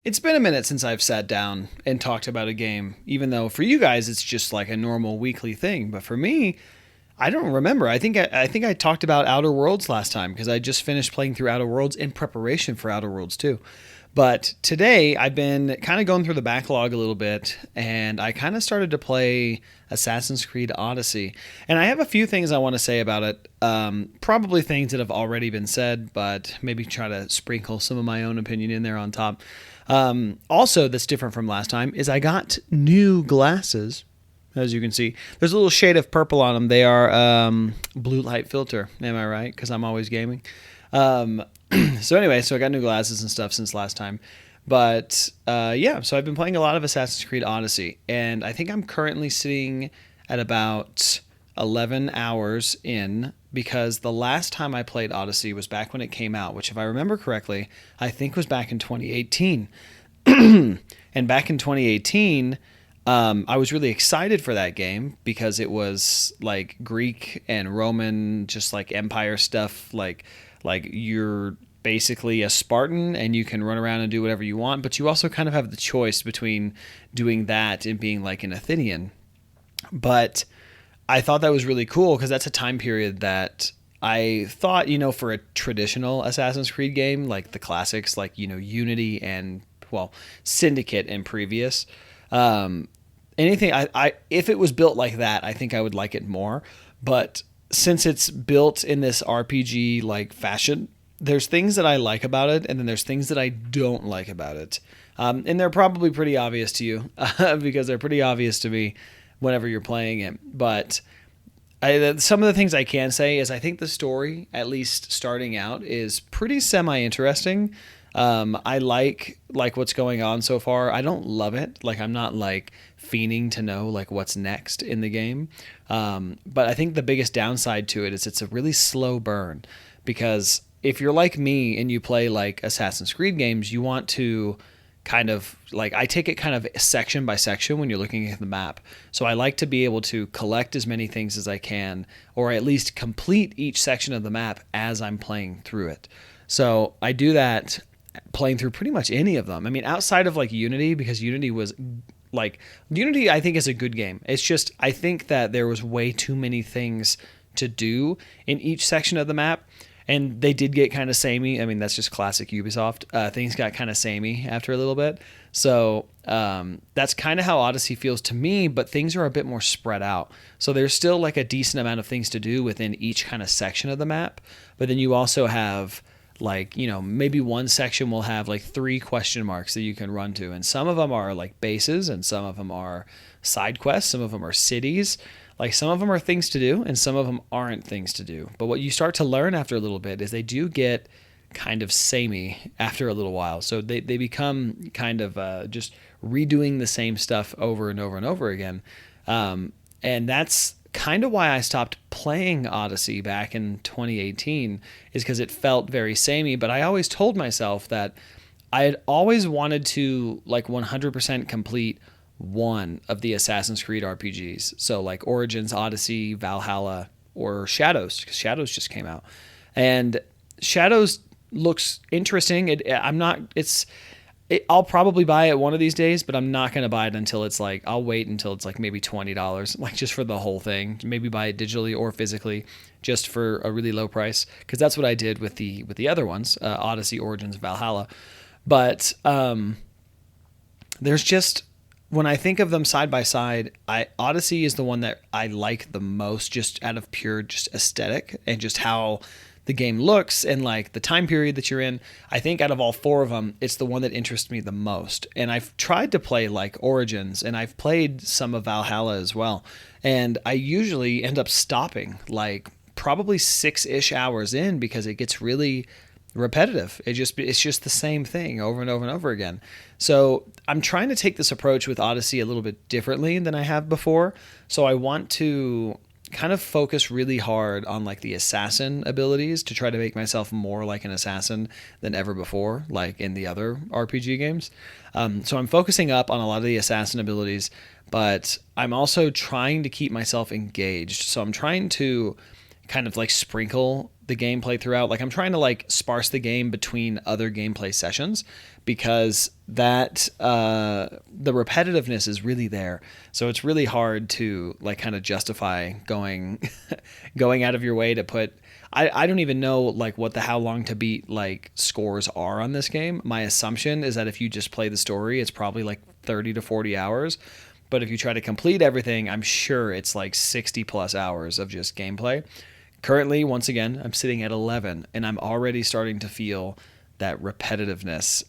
It's been a minute since I've sat down and talked about a game, even though for you guys it's just like a normal weekly thing. But for me, I don't remember. I think I talked about Outer Worlds last time because I just finished playing through Outer Worlds in preparation for Outer Worlds 2. But today I've been kind of going through the backlog a little bit and I kind of started to play Assassin's Creed Odyssey. And I have a few things I want to say about it. Probably things that have already been said, but maybe try to sprinkle some of my own opinion in there on top. Also, that's different from last time is I got new glasses. As you can see, there's a little shade of purple on them. They are blue light filter. Am I right? Because I'm always gaming. Um, so anyway, so I got new glasses and stuff since last time. But yeah, so I've been playing a lot of Assassin's Creed Odyssey, and I think I'm currently sitting at about 11 hours in because the last time I played Odyssey was back when it came out, which if I remember correctly, I think was back in 2018. And back in 2018, I was really excited for that game because it was like Greek and Roman, just like empire stuff. Like you're basically a Spartan and you can run around and do whatever you want, but you also kind of have the choice between doing that and being like an Athenian. But I thought that was really cool because that's a time period that I thought, for a traditional Assassin's Creed game, like the classics, like, Unity and, well, Syndicate and previous, anything, if it was built like that, I think I would like it more. But since it's built in this RPG like fashion, there's things that I like about it, and then there's things that I don't like about it. And they're probably pretty obvious to you because they're pretty obvious to me whenever you're playing it. But some of the things I can say is I think the story, at least starting out, is pretty semi-interesting. I like what's going on so far. I don't love it. Like I'm not like fiending to know like what's next in the game. But I think the biggest downside to it is it's a really slow burn because if you're like me and you play like Assassin's Creed games, you want to kind of like I take it kind of section by section when you're looking at the map. So I like to be able to collect as many things as I can, or at least complete each section of the map as I'm playing through it. So I do that playing through pretty much any of them. I mean, outside of like Unity, because Unity was like Unity, I think is a good game. It's just I think that there was way too many things to do in each section of the map. And they did get kind of samey. I mean, that's just classic Ubisoft. Things got kind of samey after a little bit. So that's kind of how Odyssey feels to me, but things are a bit more spread out. So there's still like a decent amount of things to do within each kind of section of the map. But then you also have like, maybe one section will have like 3 question marks that you can run to. And some of them are like bases and some of them are side quests. Some of them are cities. Like some of them are things to do and some of them aren't things to do. But what you start to learn after a little bit is they do get kind of samey after a little while. So they become kind of just redoing the same stuff over and over and over again. And that's kind of why I stopped playing Odyssey back in 2018 is because it felt very samey. But I always told myself that I had always wanted to like 100% complete one of the Assassin's Creed RPGs. So like Origins, Odyssey, Valhalla, or Shadows, because Shadows just came out. And Shadows looks interesting. I'll probably buy it one of these days, but I'm not going to buy it until it's like, I'll wait until it's like maybe $20, like just for the whole thing. Maybe buy it digitally or physically just for a really low price. Because that's what I did with the other ones, Odyssey, Origins, Valhalla. But there's just, when I think of them side by side, Odyssey is the one that I like the most, just out of pure just aesthetic and just how the game looks and like the time period that you're in. I think out of all 4 of them, it's the one that interests me the most. And I've tried to play like Origins and I've played some of Valhalla as well. And I usually end up stopping like probably 6-ish hours in because it gets really repetitive. It's just the same thing over and over and over again. So I'm trying to take this approach with Odyssey a little bit differently than I have before. So I want to kind of focus really hard on like the assassin abilities to try to make myself more like an assassin than ever before, like in the other RPG games. So I'm focusing up on a lot of the assassin abilities, but I'm also trying to keep myself engaged. So I'm trying to kind of like sprinkle the gameplay throughout. Like I'm trying to like sparse the game between other gameplay sessions because that the repetitiveness is really there. So it's really hard to like kind of justify going going out of your way to put. I don't even know like what the how long to beat like scores are on this game. My assumption is that if you just play the story, it's probably like 30 to 40 hours. But if you try to complete everything, I'm sure it's like 60 plus hours of just gameplay. Currently, once again, I'm sitting at 11, and I'm already starting to feel that repetitiveness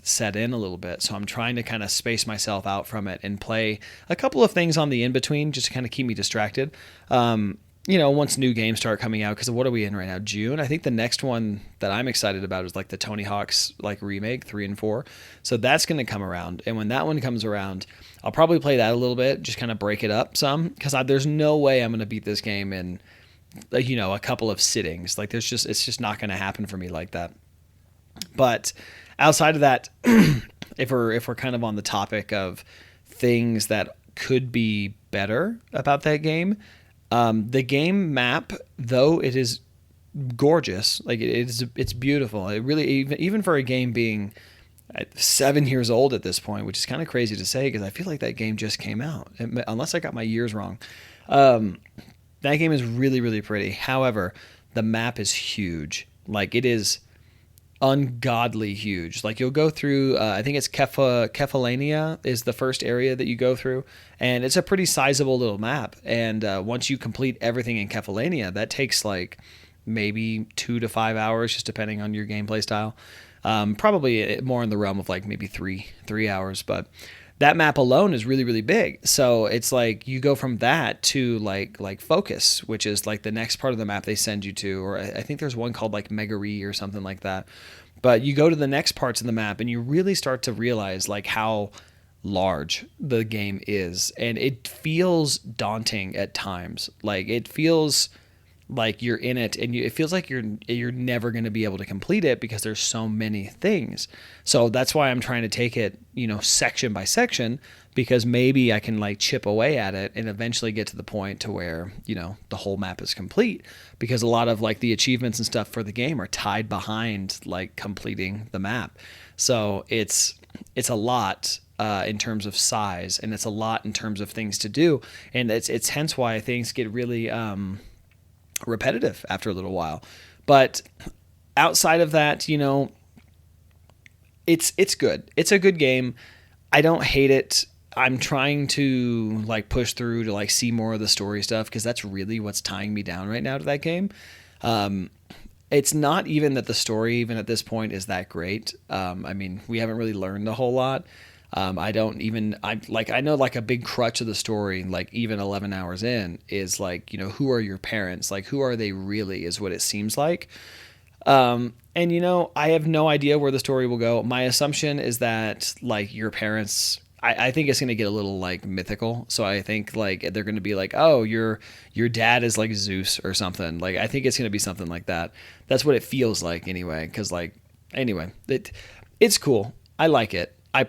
set in a little bit. So I'm trying to kind of space myself out from it and play a couple of things on the in-between just to kind of keep me distracted. Once new games start coming out, because what are we in right now? June? I think the next one that I'm excited about is like the Tony Hawk's like remake 3 and 4. So that's going to come around. And when that one comes around, I'll probably play that a little bit, just kind of break it up some, because there's no way I'm going to beat this game in, a couple of sittings. Like it's just not going to happen for me like that. But outside of that, if we're kind of on the topic of things that could be better about that game, the game map, though it is gorgeous, like it's beautiful. It really, even for a game being 7 years old at this point, which is kind of crazy to say because I feel like that game just came out, unless I got my years wrong. That game is really, really pretty. However, the map is huge. Like it is ungodly huge. Like you'll go through, I think it's Kefalania is the first area that you go through, and it's a pretty sizable little map. And once you complete everything in Kefalania, that takes like maybe 2 to 5 hours, just depending on your gameplay style. Probably more in the realm of like maybe three hours, but that map alone is really, really big. So it's like you go from that to like Focus, which is like the next part of the map they send you to, or I think there's one called like Megare or something like that. But you go to the next parts of the map and you really start to realize like how large the game is, and it feels daunting at times. Like it feels like you're in it, and it feels like you're never going to be able to complete it because there's so many things. So that's why I'm trying to take it, section by section, because maybe I can like chip away at it and eventually get to the point to where, the whole map is complete, because a lot of like the achievements and stuff for the game are tied behind like completing the map. So it's a lot in terms of size, and it's a lot in terms of things to do. And it's hence why things get really, repetitive after a little while. But outside of that, it's good. It's a good game. I don't hate it. I'm trying to like push through to like see more of the story stuff, because that's really what's tying me down right now to that game. It's not even that the story, even at this point, is that great. We haven't really learned a whole lot. I know like a big crutch of the story, like even 11 hours in, is like, who are your parents? Like, who are they really, is what it seems like. I have no idea where the story will go. My assumption is that like your parents, I think it's going to get a little like mythical. So I think like they're going to be like, oh, your dad is like Zeus or something. Like, I think it's going to be something like that. That's what it feels like anyway. Cause it's cool. I like it. I'm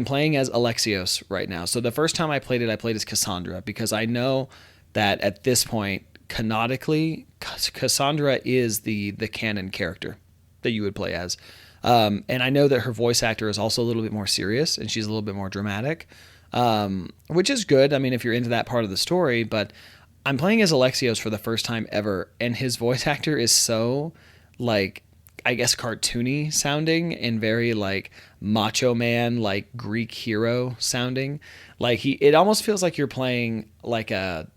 playing as Alexios right now. So the first time I played as Cassandra, because I know that at this point, canonically, Cassandra is the canon character that you would play as. And I know that her voice actor is also a little bit more serious, and she's a little bit more dramatic, which is good. I mean, if you're into that part of the story, but I'm playing as Alexios for the first time ever, and his voice actor is so like, I guess, cartoony sounding and very like macho man, like Greek hero sounding. Like it almost feels like you're playing like a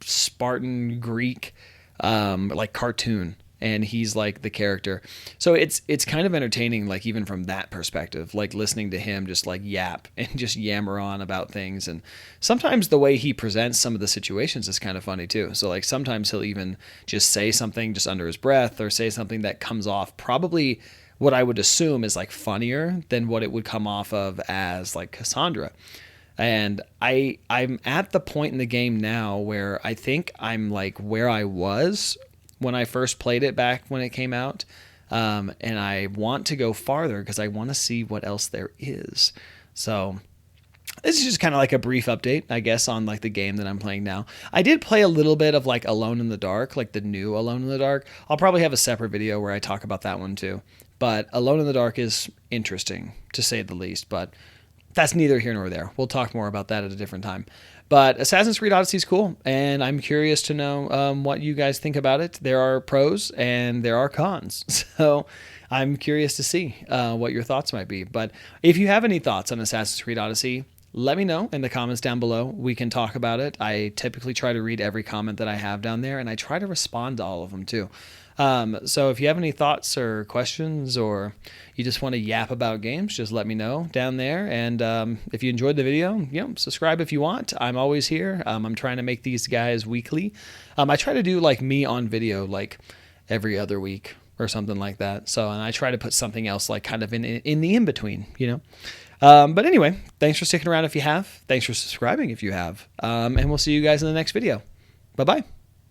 Spartan Greek, like cartoon, and he's like the character. So it's kind of entertaining, like even from that perspective, like listening to him just like yap and just yammer on about things. And sometimes the way he presents some of the situations is kind of funny too. So like sometimes he'll even just say something just under his breath, or say something that comes off probably what I would assume is like funnier than what it would come off of as like Cassandra. And I'm at the point in the game now where I think I'm like where I was when I first played it back when it came out. And I want to go farther because I want to see what else there is. So this is just kind of like a brief update, I guess, on like the game that I'm playing now. I did play a little bit of like Alone in the Dark, like the new Alone in the Dark. I'll probably have a separate video where I talk about that one too. But Alone in the Dark is interesting, to say the least. But that's neither here nor there. We'll talk more about that at a different time. But Assassin's Creed Odyssey is cool, and I'm curious to know what you guys think about it. There are pros and there are cons, so I'm curious to see what your thoughts might be. But if you have any thoughts on Assassin's Creed Odyssey, let me know in the comments down below. We can talk about it. I typically try to read every comment that I have down there, and I try to respond to all of them too. So if you have any thoughts or questions, or you just want to yap about games, just let me know down there. And if you enjoyed the video, subscribe if you want. I'm always here. I'm trying to make these guys weekly. I try to do like me on video like every other week or something like that. So, and I try to put something else like kind of in the in-between, But anyway, thanks for sticking around if you have. Thanks for subscribing if you have. And we'll see you guys in the next video. Bye-bye.